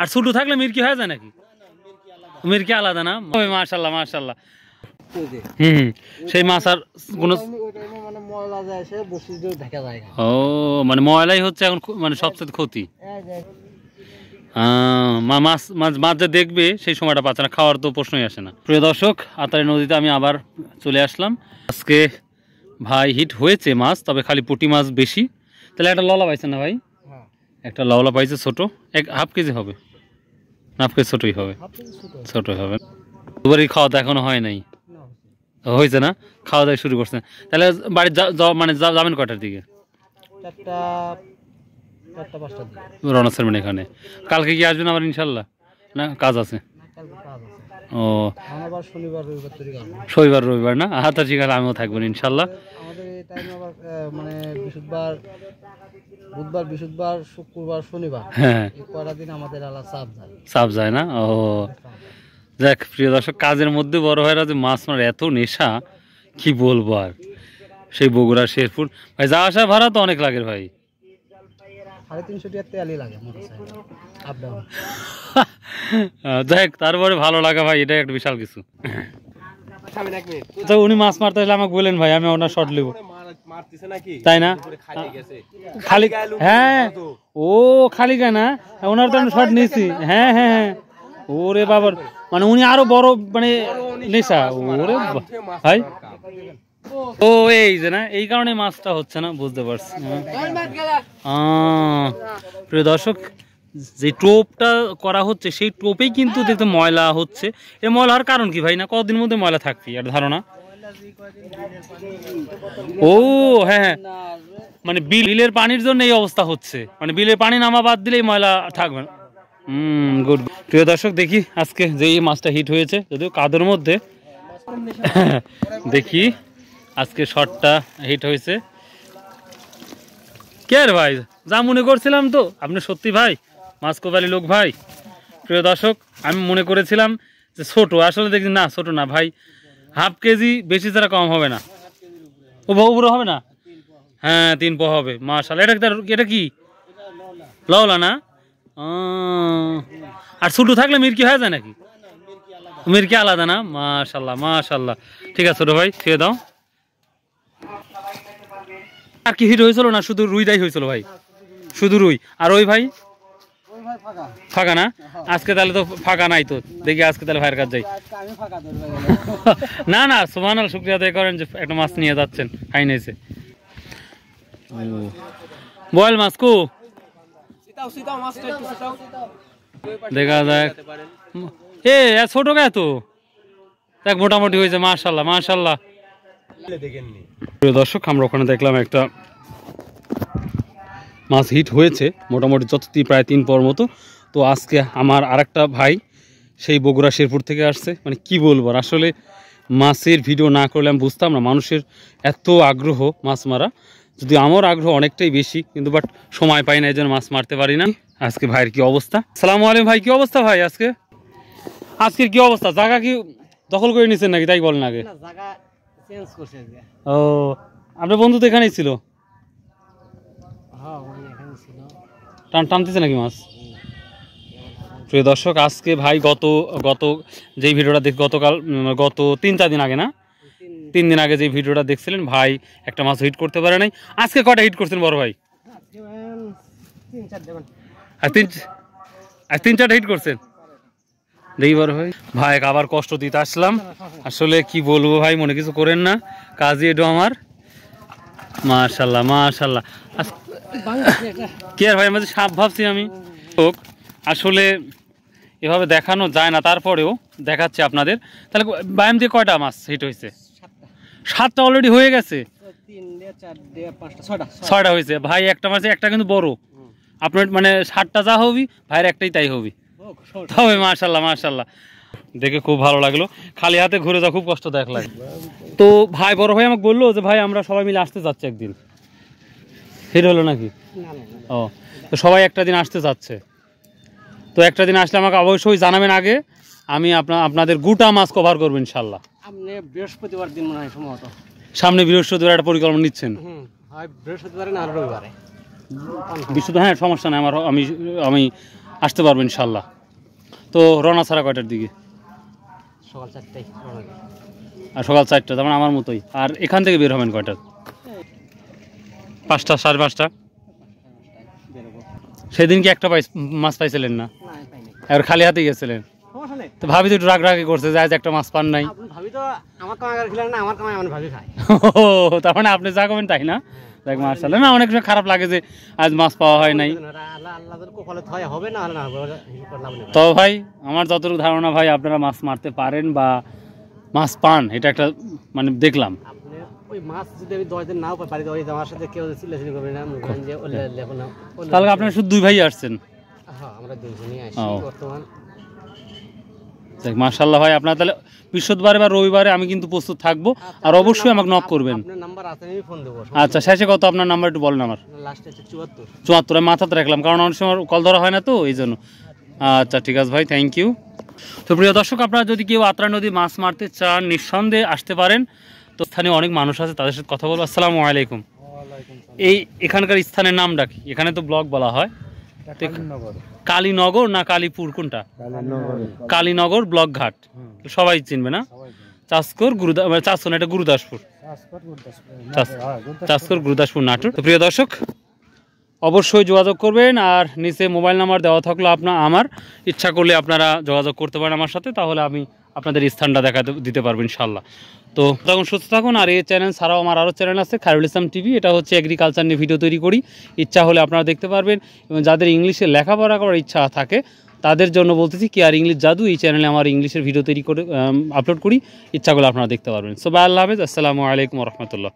আর ছোট থাকলে মির্কি হয়ে যায় নাকি? মির্কি আলাদা না? মাশাআল্লাহ মাশাআল্লাহ। সেই মাছ আর কোন ও মানে ময়লাই হচ্ছে এখন মানে সবচেয়ে ক্ষতি। মাছ মাছ মাছ যা দেখবে সেই সময়টা পাচ্ছে না, খাওয়ার তো প্রশ্নই আসে না। প্রিয় দর্শক, আতারি নদীতে আমি আবার চলে আসলাম। আজকে ভাই হিট হয়েছে মাছ, তবে খালি পুঁটি মাছ বেশি। তাহলে একটা লওলা পাইছে না ভাই? একটা লওলা পাইছে ছোট, হাফ কেজি হবে না? হাফ কেজি ছোটই হবে, ছোটই হবে। দুবারই খাওয়া তো এখনো হয় নাই, হয়েছে না? খাওয়া দাওয়া শুরু করছেন? তাহলে বাড়ি মানে যাবেন কয়টার দিকে? রওনা সেরবেন এখানে। কালকে কি আসবেন আবার ইনশাল্লাহ? না কাজ আছে? ও শনিবার রবিবার না? আচ্ছা ঠিক আছে, আমিও থাকবেন ইনশাল্লাহ। বুধবার বৃহস্পতিবার শুক্রবার শনিবার, হ্যাঁ কয়টা দিন আমাদের চাপ যায় না? ও যাক প্রিয় দর্শক, কাজের মধ্যে বড় ভাইরা যে মাছ মারার এত নেশা কি বলবো আর। সেই বগুড়া শেরপুর ভাই যাওয়া আসা ভাড়া তো অনেক লাগে ভাই। 350 টাকা তেলই লাগে আপ ডাউন। যাক তারপরে ভালো লাগা ভাই, এটা একটা বিশাল কিছু। তো উনি মাছ মারতে আসলে আমাকে বলেন ভাই, আমি ওনার শর্ট নেব, তাই না? খালি হ্যাঁ ও খালি কেনা ওনার তো আমি শর্ট নিয়েছি। হ্যাঁ হ্যাঁ হ্যাঁ ওরে বাবার, মানে উনি আরো বড় মানে নেশা। ওরে ভাই ও এই যে না, এই কারণে মাছটা হচ্ছে না, বুঝতে পারছি। প্রিয় দর্শক, যে টোপটা করা হচ্ছে সেই টোপেই কিন্তু দেখতে ময়লা হচ্ছে। এর ময়লা হওয়ার কারণ কি ভাই? না কতদিনের মধ্যে ময়লা থাকবে একটা ধারণা? ও হ্যাঁ হ্যাঁ, মানে বিলের পানির জন্য এই অবস্থা হচ্ছে, মানে বিলের পানি নামা বাদ দিলেই ময়লা থাকবে। গুড। প্রিয় দর্শক, দেখি আজকে যে মাছটা হিট হয়েছে, যদিও কাদের মধ্যে, দেখি আজকে শটটা হিট হয়েছে। কে রে ভাই? যা মনে করছিলাম তো আপনি সত্যি ভাই মাছ কোপালি লোক ভাই। প্রিয় দর্শক, আমি মনে করেছিলাম যে ছোট, আসলে দেখছি না ছোট না ভাই, হাফ কেজি বেশি ছাড়া কম হবে না। ও বহু হবে না? হ্যাঁ 3 পোয়া হবে মাশাআল্লাহ। এটা কি লওলা না? আর ছোট থাকলে মির্কি হয়ে যায় নাকি? মির্কি আলাদা না? মাশাআল্লাহ মাশাআল্লাহ। ঠিক আছে ছোট ভাই, খেয়ে দাও। আর কি হিট হয়েছিল না শুধু রুইটাই হয়েছিল ভাই? শুধু রুই। আর ওই ভাই ফাঁকা না? আজকে তাহলে তো ফাঁকা নাই তো, দেখি আজকে তাহলে ভাইয়ের কাজ যাই। না না সুবহানাল্লাহ, শুকরিয়া আদায় করেন যে একটা মাছ নিয়ে যাচ্ছেন, খাই নিয়েছে। বয়েল মাছ কো দেখা যাক। এ ছোট কে তো দেখ, মোটামুটি হয়েছে মাশাআল্লাহ মাশাআল্লাহ। প্রিয় দর্শক, আমরা ওখানে দেখলাম একটা মাছ হিট হয়েছে, মোটামুটি যতটি প্রায় 3 পোয়ার মতো। তো আজকে আমার আরেকটা ভাই সেই বগুড়া শেরপুর থেকে আসছে, মানে কি বলবো আসলে মাছের ভিডিও না করলে আমি বুঝতাম না মানুষের এত আগ্রহ মাছ মারা। যদি আমার আগ্রহ অনেকটাই বেশি, কিন্তু বাট সময় পাই না, এই জন্য মাছ মারতে পারি না। আজকে ভাইয়ের কি অবস্থা? আসসালামু আলাইকুম ভাই, কি অবস্থা ভাই? আজকের কি অবস্থা? জায়গা কি দখল করে নিছেন নাকি? তাই বলেন আগে। ও আপনার বন্ধু তো এখানেই ছিল, টানতেছে নাকি মাছ? প্রিয় দর্শক, আজকে ভাই গত যেই ভিডিওটা গত 3-4 দিন আগে না, 3 দিন আগে যে ভিডিওটা দেখছিলেন, ভাই একটা মাছ হিট করতে পারে নাই। আজকে কয়টা হিট করছেন বড় ভাই? 3-4টা হিট করছেন। দেখি বড় ভাই, ভাই আবার কষ্ট দিতে আসলাম, আসলে কি বলবো ভাই, মনে কিছু করেন না, কাজই এটা আমার। মাশাআল্লাহ মাশাআল্লাহ। কি আর ভাই, আমাদের সাপ ভাবছি আমি। আসলে এভাবে দেখানো যায় না, তারপরেও দেখাচ্ছি আপনাদের। তাহলে ব্যায়াম দিয়ে কয়টা মাছ হিট হয়েছে? 7টা অলরেডি হয়ে গেছে। 6টা হয়েছে ভাই। একটা মাছে একটা কিন্তু বড়, আপনার মানে 7টা যা হবি ভাইয়ের একটাই তাই হবি। তবে মাশাআল্লাহ মাশাআল্লাহ, দেখে খুব ভালো লাগলো। খালি হাতে ঘুরে যাওয়া খুব কষ্টদায়ক লাগে। তো ভাই বড় ভাই আমাকে বললো যে ভাই আমরা সবাই মিলে আসতে যাচ্ছি একদিন। হিট হলো নাকি? ও তো সবাই একটা দিন আসতে যাচ্ছে, তো একটা দিন আসলে আমাকে অবশ্যই জানাবেন আগে, আমি আপনাদের গোটা মাছ কভার করবো ইনশাল্লাহ। আপনি বৃহস্পতিবার দিন মনে হয় সম্ভবত, সামনে বৃহস্পতিবার একটা পরিকল্পনা নিচ্ছেন? বৃহস্পতিবারে না রবিবারে? বৃহস্পতিবার, হ্যাঁ সমস্যা নেই আমার, আমি আসতে পারবেন ইনশাল্লাহ। তো রওনা ছাড়া কয়টার দিকে? সকাল 4টায় রওনা দিই। আর সকাল 4টা, তার মানে আমার মতোই। আর এখান থেকে বের হবেন কয়টা? 5টা, 5:30? বেরোবো। সেদিন কি একটা মাছ পাইছিলেন না? না পাইনি। আর খালি হাতে গেছিলেন? সমস্যা নেই। তো ভাবি তো একটু রাগরাগি করছে যে আজ একটা মাছ পান নাই। আপনি ভাবি তো আমার কামাই করে খেলেন না, আমার কামাই আমার ভাবি খায়। ও, তার মানে আপনি যা করবেন তাই না? দেখ মাশাআল্লাহ, না অনেক সময় খারাপ লাগে যে আজ মাছ পাওয়া হয় নাই। আল্লাহ আল্লাহ যদি কপালে হয় হবে না, না হবে, হিসাব করলাম না। তো ভাই আমার যতটুকু ধারণা ভাই আপনারা মাছ মারতে পারেন বা মাছ পান, এটা একটা মানে দেখলাম। আপনি ওই মাছ যদি আমি 10 দিন নাও পাই, বাড়িতে ওই আমার সাথে কেউ চিল্লাচিল্লি করবে না, মনে করেন যে ওলে লেখো না। তাহলে আপনারা শুধু 2 ভাই আসছেন? হ্যাঁ, আমরা দুজনেই আসি ও। বর্তমান। দেখ মাশাআল্লাহ ভাই, আপনারা তাহলে বৃহস্পতিবারে বা রবিবারে আমি কিন্তু প্রস্তুত থাকবো, আর অবশ্যই আমাকে নক করবেন। আপনার নাম্বার আছে, আমি ফোন দেবো। আচ্ছা, শেষে কত আপনার নাম্বার একটু বলেন আমার? লাস্টে হচ্ছে 74। 74, আমি মাথাতে রাখলাম, কারণ অনেক সময় কল ধরা হয় না তো এই জন্য। আচ্ছা ঠিক আছে ভাই, থ্যাংক ইউ। তো প্রিয় দর্শক, আপনারা যদি কেউ আত্রা নদী মাছ মারতে চান নিঃসন্দেহে আসতে পারেন। তো স্থানীয় অনেক মানুষ আছে, তাদের সাথে কথা বলবো। আসসালামু আলাইকুম। এই এখানকার স্থানের নামটা কি? এখানে তো ব্লক বলা হয়। কালীনগর না কালীপুর, কোনটা? কালীনগর ব্লক ঘাট, সবাই চিনবে না? চাষকর চাষকর এটা গুরুদাসপুর, চাষকর গুরুদাসপুর নাটোর। তো প্রিয় দর্শক, অবশ্যই যোগাযোগ করবেন। আর নিচে মোবাইল নাম্বার দেওয়া থাকলো আমার ইচ্ছা করলে আপনারা যোগাযোগ করতে পারেন আমার সাথে, তাহলে আমি আপনাদের স্থানটা দিতে পারবো ইনশাল্লাহ। তো তখন সুস্থ থাকুন। আর এই চ্যানেল ছাড়াও আমার আরও চ্যানেল আছে, খায়রুল ইসলাম টিভি। এটা হচ্ছে এগ্রিকালচার নিয়ে ভিডিও তৈরি করি, ইচ্ছা হলে আপনারা দেখতে পারবেন। এবং যাদের ইংলিশে লেখাপড়া করার ইচ্ছা থাকে তাদের জন্য বলতেছি কি আর ইংলিশ জাদু, এই চ্যানেলে আমার ইংলিশের ভিডিও তৈরি করে আপলোড করি, ইচ্ছা করলে আপনারা দেখতে পারবেন। সো বাই, আল্লাহ হাফেজ, আসসালামু আলাইকুম রহমতুল্লাহ।